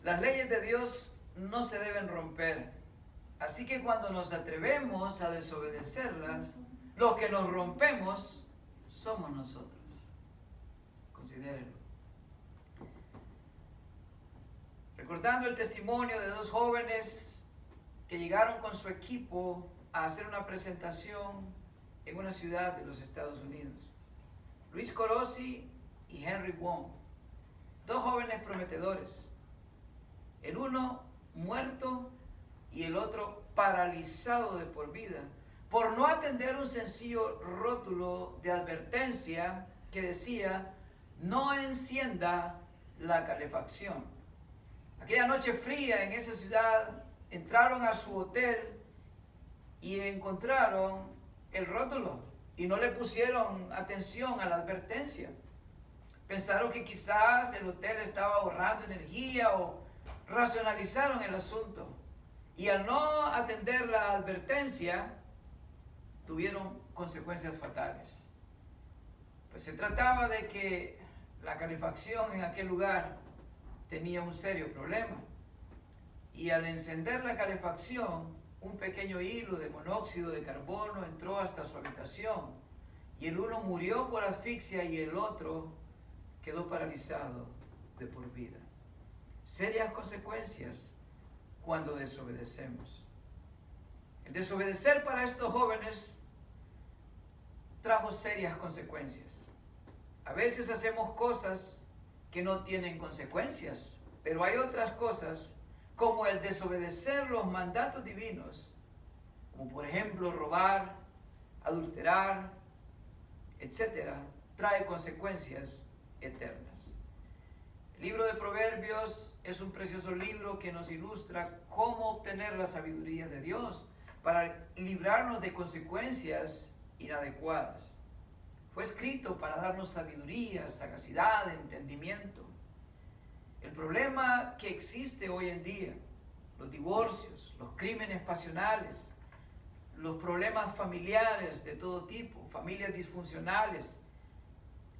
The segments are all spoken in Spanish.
Las leyes de Dios no se deben romper. Así que cuando nos atrevemos a desobedecerlas, los que nos rompemos somos nosotros. Considérenlo. Recordando el testimonio de dos jóvenes que llegaron con su equipo a hacer una presentación en una ciudad de los Estados Unidos. Luis Corosi y Henry Wong, dos jóvenes prometedores. El uno muerto y el otro paralizado de por vida, por no atender un sencillo rótulo de advertencia que decía: no encienda la calefacción. Aquella noche fría en esa ciudad, entraron a su hotel y encontraron el rótulo y no le pusieron atención a la advertencia. Pensaron que quizás el hotel estaba ahorrando energía o racionalizaron el asunto. Y al no atender la advertencia, tuvieron consecuencias fatales. Pues se trataba de que la calefacción en aquel lugar tenía un serio problema. Y al encender la calefacción, un pequeño hilo de monóxido de carbono entró hasta su habitación. Y el uno murió por asfixia y el otro quedó paralizado de por vida. Serias consecuencias cuando desobedecemos. El desobedecer para estos jóvenes trajo serias consecuencias. A veces hacemos cosas que no tienen consecuencias, pero hay otras cosas, como el desobedecer los mandatos divinos, como por ejemplo robar, adulterar, etc., trae consecuencias eternas. El libro de Proverbios es un precioso libro que nos ilustra cómo obtener la sabiduría de Dios para librarnos de consecuencias inadecuadas. Fue escrito para darnos sabiduría, sagacidad, entendimiento. El problema que existe hoy en día, los divorcios, los crímenes pasionales, los problemas familiares de todo tipo, familias disfuncionales,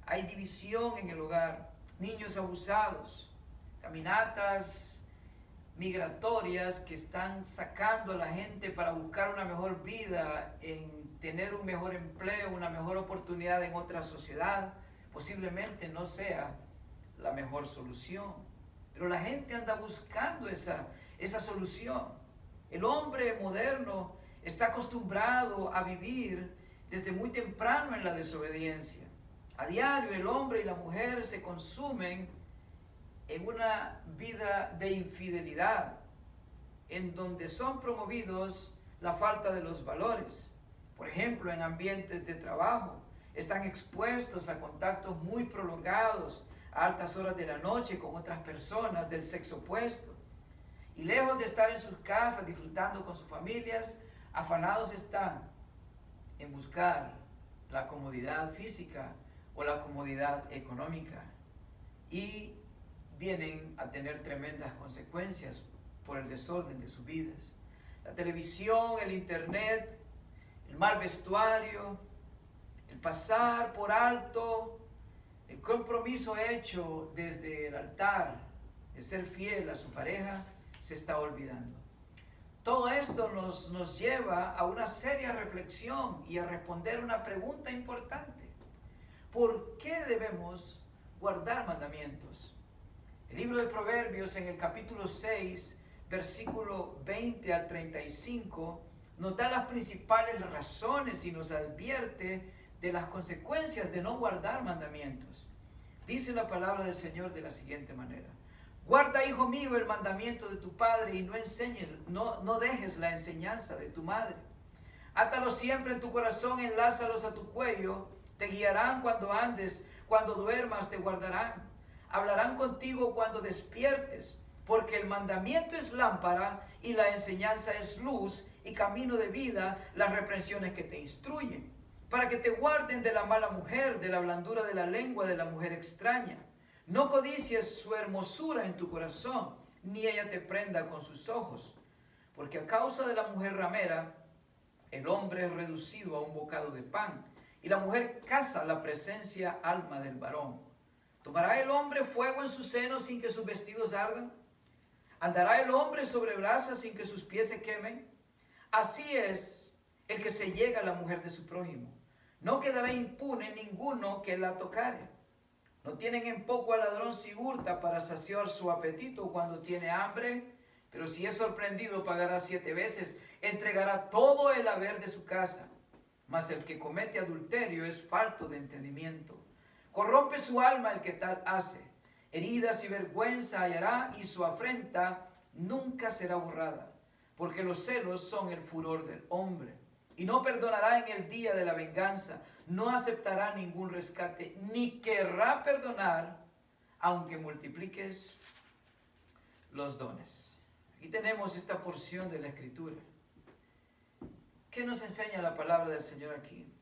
hay división en el hogar, niños abusados, caminatas migratorias que están sacando a la gente para buscar una mejor vida, en tener un mejor empleo, una mejor oportunidad en otra sociedad, posiblemente no sea la mejor solución. Pero la gente anda buscando esa solución. El hombre moderno está acostumbrado a vivir desde muy temprano en la desobediencia. A diario el hombre y la mujer se consumen en una vida de infidelidad, en donde son promovidos la falta de los valores. Por ejemplo, en ambientes de trabajo, están expuestos a contactos muy prolongados a altas horas de la noche con otras personas del sexo opuesto. Y lejos de estar en sus casas disfrutando con sus familias, afanados están en buscar la comodidad física o la comodidad económica. Y vienen a tener tremendas consecuencias por el desorden de sus vidas. La televisión, el internet, el mal vestuario, el pasar por alto el compromiso hecho desde el altar de ser fiel a su pareja, se está olvidando. Todo esto nos lleva a una seria reflexión y a responder una pregunta importante. ¿Por qué debemos guardar mandamientos? El libro de Proverbios, en el capítulo 6, versículo 20 al 35, nos da las principales razones y nos advierte de las consecuencias de no guardar mandamientos. Dice la palabra del Señor de la siguiente manera: guarda, hijo mío, el mandamiento de tu padre y no dejes la enseñanza de tu madre. Átalos siempre en tu corazón, enlázalos a tu cuello, te guiarán cuando andes, cuando duermas te guardarán. Hablarán contigo cuando despiertes, porque el mandamiento es lámpara y la enseñanza es luz y camino de vida, las reprensiones que te instruyen, para que te guarden de la mala mujer, de la blandura de la lengua de la mujer extraña. No codicies su hermosura en tu corazón, ni ella te prenda con sus ojos, porque a causa de la mujer ramera, el hombre es reducido a un bocado de pan, y la mujer caza la presencia alma del varón. ¿Tomará el hombre fuego en su seno sin que sus vestidos ardan? ¿Andará el hombre sobre brasas sin que sus pies se quemen? Así es el que se llega a la mujer de su prójimo. No quedará impune ninguno que la tocare. No tienen en poco al ladrón si hurta para saciar su apetito cuando tiene hambre, pero si es sorprendido pagará 7 veces, entregará todo el haber de su casa. Mas el que comete adulterio es falto de entendimiento. Corrompe su alma el que tal hace. Heridas y vergüenza hallará, y su afrenta nunca será borrada, porque los celos son el furor del hombre. Y no perdonará en el día de la venganza, no aceptará ningún rescate, ni querrá perdonar, aunque multipliques los dones. Aquí tenemos esta porción de la Escritura. ¿Qué nos enseña la palabra del Señor aquí?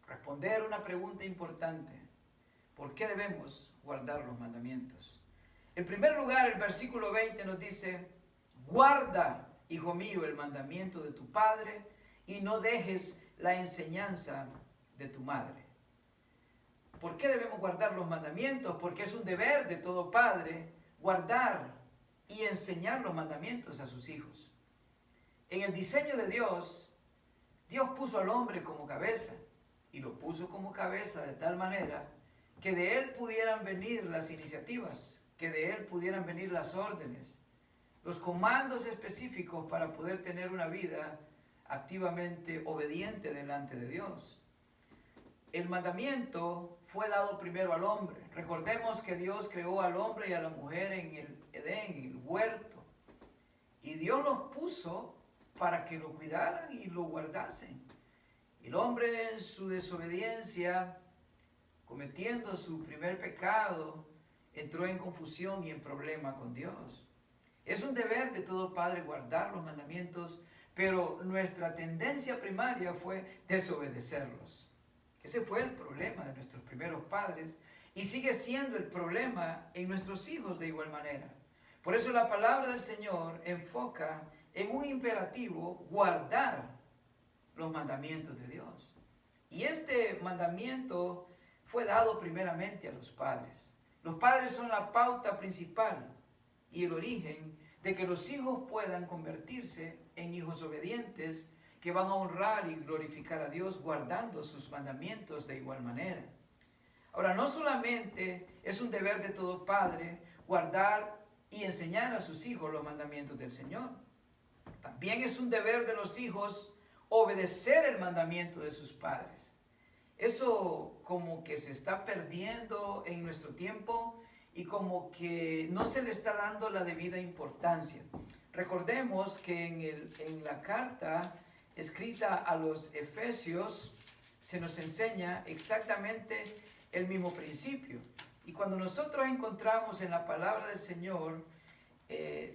Responder una pregunta importante. ¿Por qué debemos guardar los mandamientos? En primer lugar, el versículo 20 nos dice: guarda, hijo mío, el mandamiento de tu padre y no dejes la enseñanza de tu madre. ¿Por qué debemos guardar los mandamientos? Porque es un deber de todo padre guardar y enseñar los mandamientos a sus hijos. En el diseño de Dios, Dios puso al hombre como cabeza, y lo puso como cabeza de tal manera que de él pudieran venir las iniciativas, que de él pudieran venir las órdenes, los comandos específicos para poder tener una vida activamente obediente delante de Dios. El mandamiento fue dado primero al hombre. Recordemos que Dios creó al hombre y a la mujer en el Edén, en el huerto, y Dios los puso para que lo cuidaran y lo guardasen. El hombre, en su desobediencia, cometiendo su primer pecado, entró en confusión y en problema con Dios. Es un deber de todo padre guardar los mandamientos, pero nuestra tendencia primaria fue desobedecerlos. Ese fue el problema de nuestros primeros padres y sigue siendo el problema en nuestros hijos de igual manera. Por eso la palabra del Señor enfoca en un imperativo: guardar los mandamientos de Dios. Y este mandamiento fue dado primeramente a los padres. Los padres son la pauta principal y el origen de que los hijos puedan convertirse en hijos obedientes que van a honrar y glorificar a Dios guardando sus mandamientos de igual manera. Ahora, no solamente es un deber de todo padre guardar y enseñar a sus hijos los mandamientos del Señor, también es un deber de los hijos obedecer el mandamiento de sus padres. Eso como que se está perdiendo en nuestro tiempo y como que no se le está dando la debida importancia. Recordemos que en la carta escrita a los Efesios se nos enseña exactamente el mismo principio. Y cuando nosotros encontramos en la palabra del Señor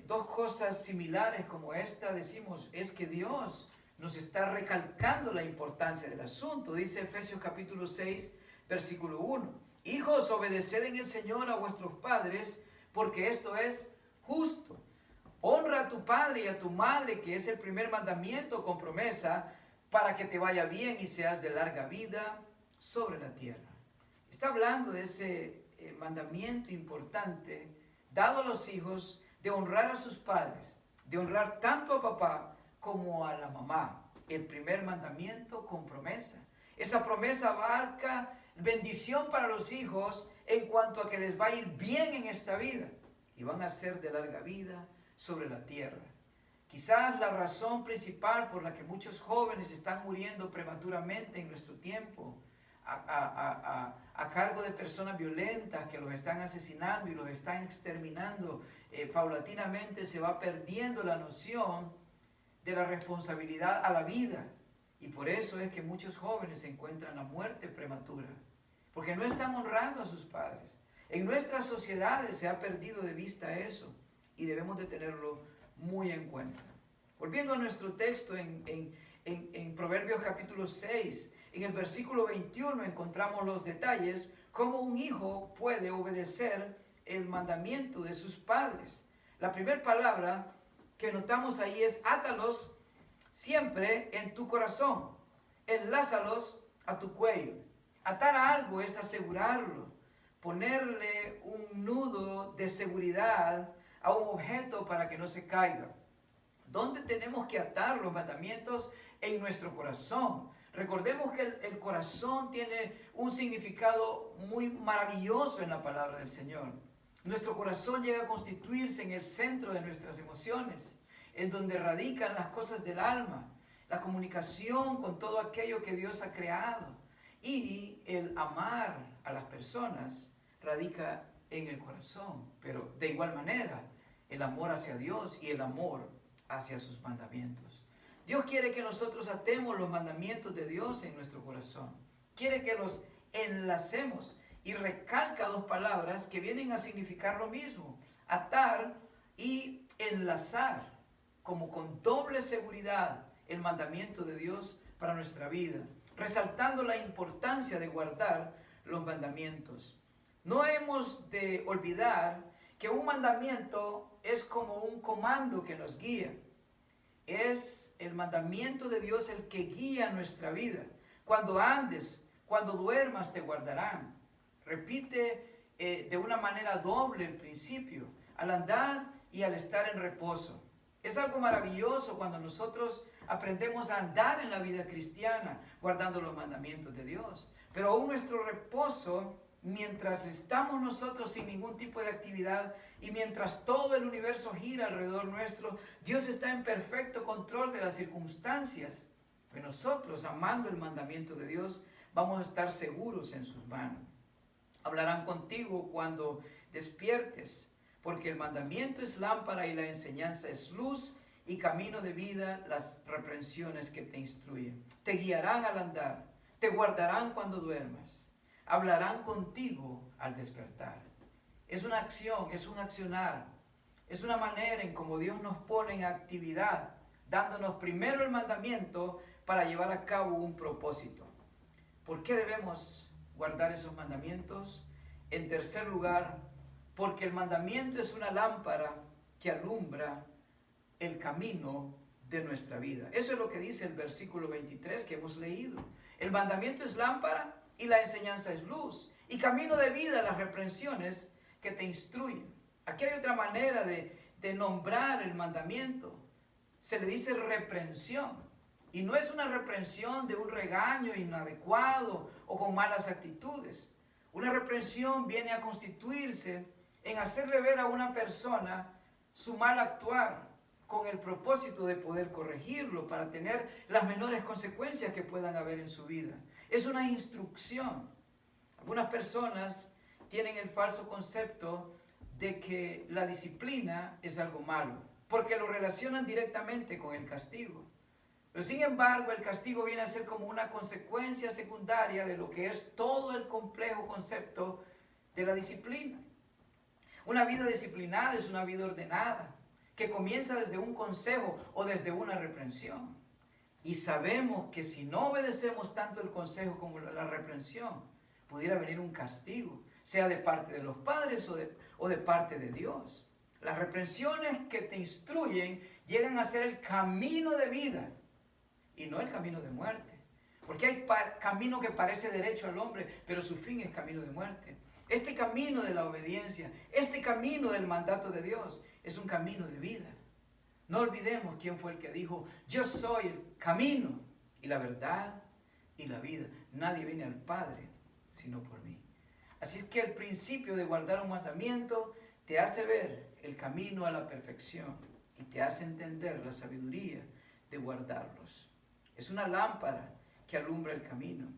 dos cosas similares como esta, decimos, es que Dios nos está recalcando la importancia del asunto. Dice Efesios capítulo 6, versículo 1. Hijos, obedeced en el Señor a vuestros padres, porque esto es justo. Honra a tu padre y a tu madre, que es el primer mandamiento con promesa, para que te vaya bien y seas de larga vida sobre la tierra. Está hablando de ese mandamiento importante dado a los hijos de honrar a sus padres, de honrar tanto a papá como a la mamá. El primer mandamiento con promesa. Esa promesa abarca bendición para los hijos en cuanto a que les va a ir bien en esta vida y van a ser de larga vida sobre la tierra. Quizás la razón principal por la que muchos jóvenes están muriendo prematuramente en nuestro tiempo a cargo de personas violentas que los están asesinando y los están exterminando, paulatinamente se va perdiendo la noción de la responsabilidad a la vida, y por eso es que muchos jóvenes se encuentran la muerte prematura, porque no están honrando a sus padres. En nuestras sociedades se ha perdido de vista eso y debemos de tenerlo muy en cuenta. Volviendo a nuestro texto en Proverbios capítulo 6, en el versículo 21 encontramos los detalles cómo un hijo puede obedecer el mandamiento de sus padres. La primera palabra que notamos ahí es: átalos siempre en tu corazón, enlázalos a tu cuello. Atar a algo es asegurarlo, ponerle un nudo de seguridad a un objeto para que no se caiga. ¿Dónde tenemos que atar los mandamientos? En nuestro corazón. Recordemos que el corazón tiene un significado muy maravilloso en la palabra del Señor. Nuestro corazón llega a constituirse en el centro de nuestras emociones, en donde radican las cosas del alma, la comunicación con todo aquello que Dios ha creado. Y el amar a las personas radica en el corazón, pero de igual manera el amor hacia Dios y el amor hacia sus mandamientos. Dios quiere que nosotros atemos los mandamientos de Dios en nuestro corazón. Quiere que los enlacemos y recalca dos palabras que vienen a significar lo mismo: atar y enlazar, como con doble seguridad el mandamiento de Dios para nuestra vida, resaltando la importancia de guardar los mandamientos. No hemos de olvidar que un mandamiento es como un comando que nos guía. Es el mandamiento de Dios el que guía nuestra vida. Cuando andes, cuando duermas, te guardarán. Repite de una manera doble el principio: al andar y al estar en reposo. Es algo maravilloso cuando nosotros aprendemos a andar en la vida cristiana guardando los mandamientos de Dios. Pero aún nuestro reposo, mientras estamos nosotros sin ningún tipo de actividad y mientras todo el universo gira alrededor nuestro, Dios está en perfecto control de las circunstancias. Pues nosotros, amando el mandamiento de Dios, vamos a estar seguros en sus manos. Hablarán contigo cuando despiertes, porque el mandamiento es lámpara y la enseñanza es luz, y camino de vida las reprensiones que te instruyen. Te guiarán al andar, te guardarán cuando duermas, hablarán contigo al despertar. Es una acción, es un accionar, es una manera en cómo Dios nos pone en actividad, dándonos primero el mandamiento para llevar a cabo un propósito. ¿Por qué debemos guardar esos mandamientos? En tercer lugar, porque el mandamiento es una lámpara que alumbra el camino de nuestra vida. Eso es lo que dice el versículo 23 que hemos leído. El mandamiento es lámpara y la enseñanza es luz, y camino de vida las reprensiones que te instruyen. Aquí hay otra manera de nombrar el mandamiento. Se le dice reprensión, y no es una reprensión de un regaño inadecuado o con malas actitudes. Una reprensión viene a constituirse en hacerle ver a una persona su mal actuar, con el propósito de poder corregirlo para tener las menores consecuencias que puedan haber en su vida. Es una instrucción. Algunas personas tienen el falso concepto de que la disciplina es algo malo, porque lo relacionan directamente con el castigo. Pero sin embargo, el castigo viene a ser como una consecuencia secundaria de lo que es todo el complejo concepto de la disciplina. Una vida disciplinada es una vida ordenada, que comienza desde un consejo o desde una reprensión. Y sabemos que si no obedecemos tanto el consejo como la reprensión, pudiera venir un castigo, sea de parte de los padres o de parte de Dios. Las reprensiones que te instruyen llegan a ser el camino de vida y no el camino de muerte. Porque hay camino que parece derecho al hombre, pero su fin es camino de muerte. Este camino de la obediencia, este camino del mandato de Dios, es un camino de vida. No olvidemos quién fue el que dijo: yo soy el camino y la verdad y la vida. Nadie viene al Padre sino por mí. Así es que el principio de guardar un mandamiento te hace ver el camino a la perfección y te hace entender la sabiduría de guardarlos. Es una lámpara que alumbra el camino.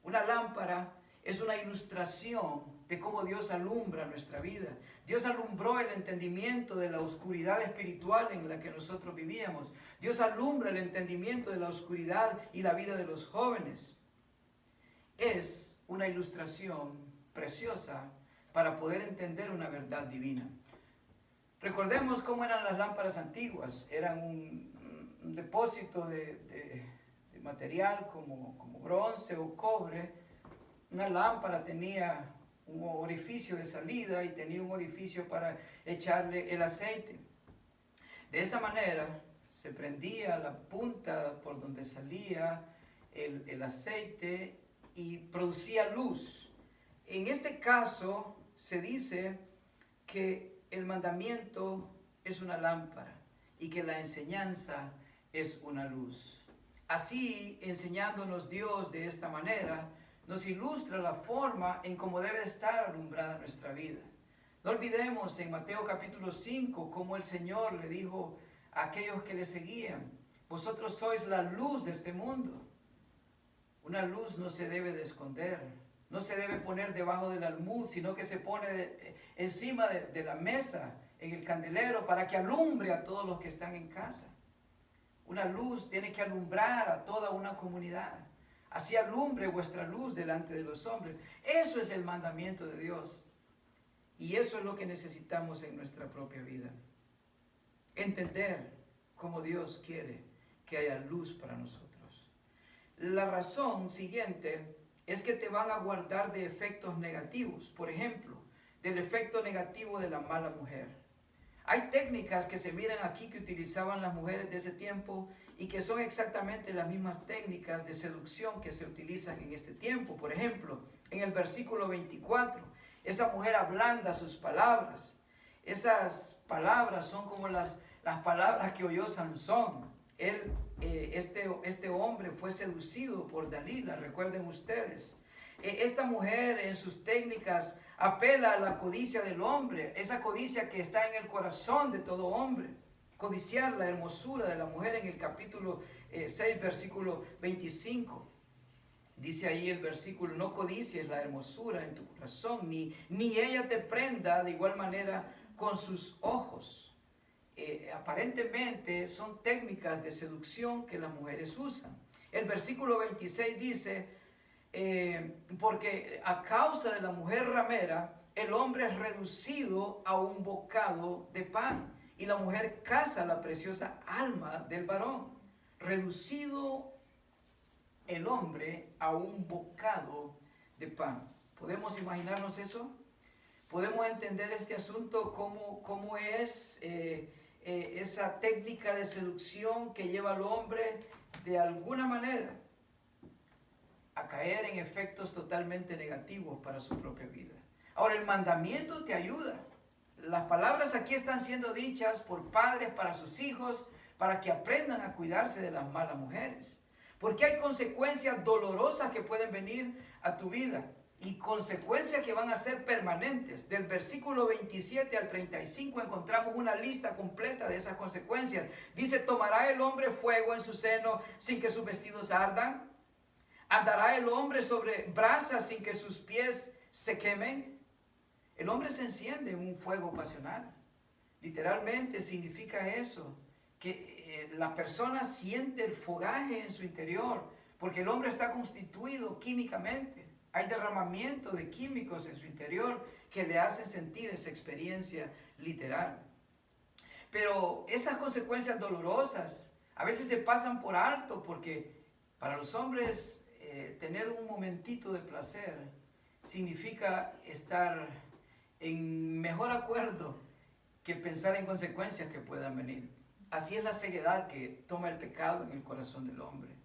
Una lámpara es una ilustración de cómo Dios alumbra nuestra vida. Dios alumbró el entendimiento de la oscuridad espiritual en la que nosotros vivíamos. Dios alumbra el entendimiento de la oscuridad y la vida de los jóvenes. Es una ilustración preciosa para poder entender una verdad divina. Recordemos cómo eran las lámparas antiguas. Eran un depósito de material como bronce o cobre. Una lámpara tenía un orificio de salida y tenía un orificio para echarle el aceite. De esa manera se prendía la punta por donde salía el aceite y producía luz. En este caso se dice que el mandamiento es una lámpara y que la enseñanza es una luz. Así, enseñándonos Dios de esta manera, nos ilustra la forma en cómo debe estar alumbrada nuestra vida. No olvidemos en Mateo capítulo 5 cómo el Señor le dijo a aquellos que le seguían: vosotros sois la luz de este mundo. Una luz no se debe de esconder, no se debe poner debajo del almud, sino que se pone encima de la mesa, en el candelero, para que alumbre a todos los que están en casa. Una luz tiene que alumbrar a toda una comunidad. Así alumbre vuestra luz delante de los hombres. Eso es el mandamiento de Dios. Y eso es lo que necesitamos en nuestra propia vida. Entender cómo Dios quiere que haya luz para nosotros. La razón siguiente es que te van a guardar de efectos negativos. Por ejemplo, del efecto negativo de la mala mujer. Hay técnicas que se miran aquí que utilizaban las mujeres de ese tiempo y que son exactamente las mismas técnicas de seducción que se utilizan en este tiempo. Por ejemplo, en el versículo 24, esa mujer ablanda sus palabras. Esas palabras son como las palabras que oyó Sansón. Este hombre fue seducido por Dalila, recuerden ustedes. Esta mujer en sus técnicas apela a la codicia del hombre, esa codicia que está en el corazón de todo hombre. Codiciar la hermosura de la mujer en el capítulo 6, versículo 25. Dice ahí el versículo: no codicies la hermosura en tu corazón, ni ella te prenda de igual manera con sus ojos. Aparentemente son técnicas de seducción que las mujeres usan. El versículo 26 dice: porque a causa de la mujer ramera, el hombre es reducido a un bocado de pan, y la mujer caza la preciosa alma del varón. Reducido el hombre a un bocado de pan. ¿Podemos imaginarnos eso? ¿Podemos entender este asunto? ¿Cómo es esa técnica de seducción que lleva al hombre de alguna manera a caer en efectos totalmente negativos para su propia vida? Ahora, el mandamiento te ayuda. Las palabras aquí están siendo dichas por padres para sus hijos, para que aprendan a cuidarse de las malas mujeres. Porque hay consecuencias dolorosas que pueden venir a tu vida y consecuencias que van a ser permanentes. Del versículo 27 al 35 encontramos una lista completa de esas consecuencias. Dice: ¿tomará el hombre fuego en su seno sin que sus vestidos ardan? ¿Andará el hombre sobre brasas sin que sus pies se quemen? El hombre se enciende en un fuego pasional. Literalmente significa eso, que la persona siente el fogaje en su interior, porque el hombre está constituido químicamente. Hay derramamiento de químicos en su interior que le hacen sentir esa experiencia literal. Pero esas consecuencias dolorosas a veces se pasan por alto, porque para los hombres tener un momentito de placer significa estar en mejor acuerdo que pensar en consecuencias que puedan venir. Así es la ceguedad que toma el pecado en el corazón del hombre.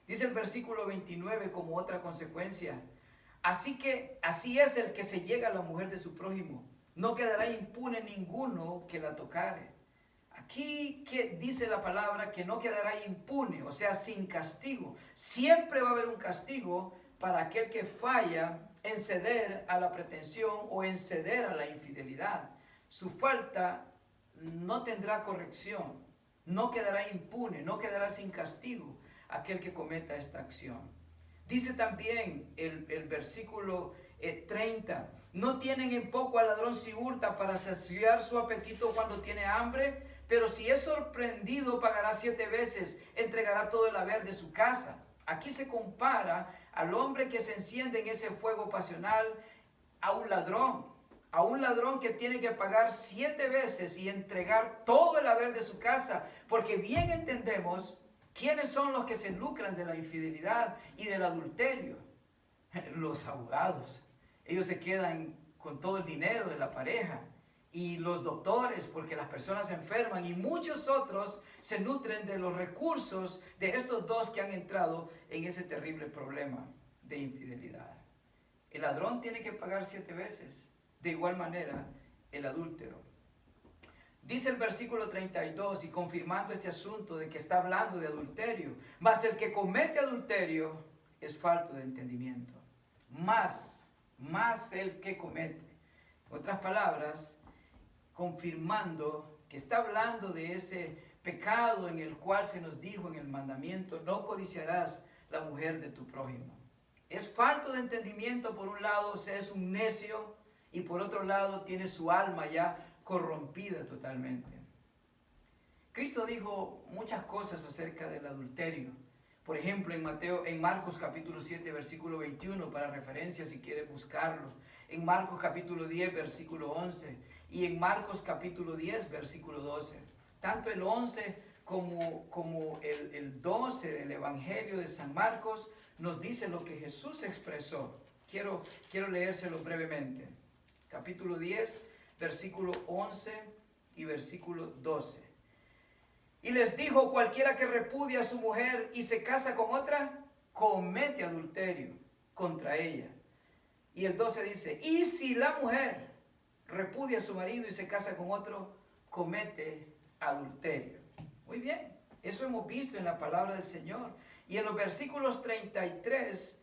Dice el versículo 29 como otra consecuencia: así es el que se llega a la mujer de su prójimo, no quedará impune ninguno que la tocare. Aquí que dice la palabra que no quedará impune, o sea, sin castigo. Siempre va a haber un castigo para aquel que falla en ceder a la pretensión o en ceder a la infidelidad. Su falta no tendrá corrección, no quedará impune, no quedará sin castigo aquel que cometa esta acción. Dice también el versículo 30, no tienen en poco al ladrón si hurta para saciar su apetito cuando tiene hambre, pero si es sorprendido pagará 7 veces, entregará todo el haber de su casa. Aquí se compara al hombre que se enciende en ese fuego pasional a un ladrón que tiene que pagar 7 veces y entregar todo el haber de su casa, porque bien entendemos quiénes son los que se lucran de la infidelidad y del adulterio. Los abogados, ellos se quedan con todo el dinero de la pareja, y los doctores, porque las personas se enferman, y muchos otros se nutren de los recursos de estos dos que han entrado en ese terrible problema de infidelidad. El ladrón tiene que pagar 7 veces, de igual manera el adúltero. Dice el versículo 32, y confirmando este asunto de que está hablando de adulterio, mas el que comete adulterio es falto de entendimiento. Más el que comete. En otras palabras, confirmando que está hablando de ese pecado en el cual se nos dijo en el mandamiento, no codiciarás la mujer de tu prójimo. Es falto de entendimiento por un lado, o sea, es un necio, y por otro lado tiene su alma ya corrompida totalmente. Cristo dijo muchas cosas acerca del adulterio. Por ejemplo, en Marcos capítulo 7, versículo 21, para referencia si quiere buscarlo. En Marcos capítulo 10, versículo 11. Y en Marcos capítulo 10, versículo 12. Tanto el 11 como el 12 del Evangelio de San Marcos nos dice lo que Jesús expresó. Quiero leérselo brevemente. Capítulo 10, versículo 11 y versículo 12. Y les dijo, cualquiera que repudia a su mujer y se casa con otra, comete adulterio contra ella. Y el 12 dice, y si la mujer repudia a su marido y se casa con otro, comete adulterio. Muy bien, eso hemos visto en la palabra del Señor. Y en los versículos 33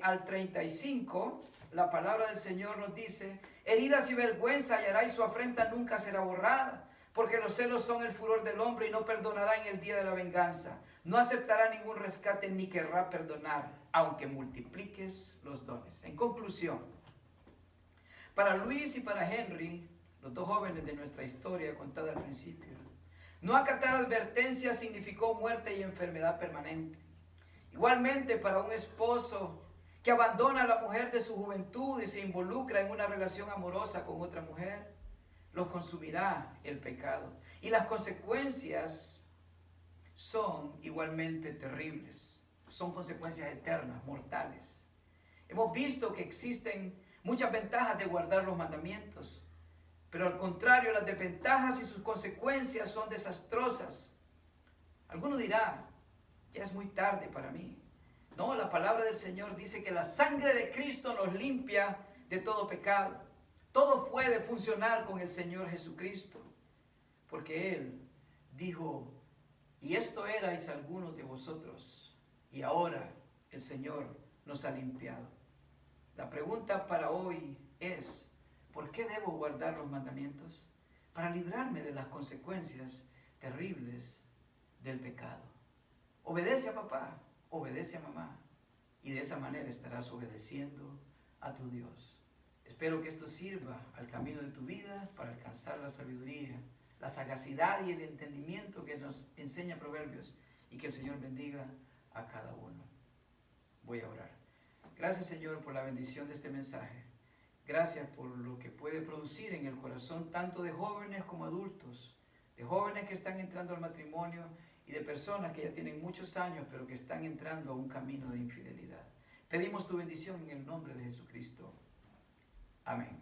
al 35, la palabra del Señor nos dice, heridas y vergüenza hallará y su afrenta nunca será borrada. Porque los celos son el furor del hombre y no perdonará en el día de la venganza. No aceptará ningún rescate ni querrá perdonar, aunque multipliques los dones. En conclusión, para Luis y para Henry, los dos jóvenes de nuestra historia contada al principio, no acatar advertencia significó muerte y enfermedad permanente. Igualmente para un esposo que abandona a la mujer de su juventud y se involucra en una relación amorosa con otra mujer, los consumirá el pecado. Y las consecuencias son igualmente terribles. Son consecuencias eternas, mortales. Hemos visto que existen muchas ventajas de guardar los mandamientos, pero al contrario, las desventajas y sus consecuencias son desastrosas. Alguno dirá, ya es muy tarde para mí. No, la palabra del Señor dice que la sangre de Cristo nos limpia de todo pecado. Todo puede funcionar con el Señor Jesucristo, porque Él dijo, y esto erais algunos de vosotros, y ahora el Señor nos ha limpiado. La pregunta para hoy es, ¿por qué debo guardar los mandamientos? Para librarme de las consecuencias terribles del pecado. Obedece a papá, obedece a mamá, y de esa manera estarás obedeciendo a tu Dios. Espero que esto sirva al camino de tu vida para alcanzar la sabiduría, la sagacidad y el entendimiento que nos enseña Proverbios, y que el Señor bendiga a cada uno. Voy a orar. Gracias, Señor, por la bendición de este mensaje. Gracias por lo que puede producir en el corazón tanto de jóvenes como adultos, de jóvenes que están entrando al matrimonio y de personas que ya tienen muchos años pero que están entrando a un camino de infidelidad. Pedimos tu bendición en el nombre de Jesucristo. Amén.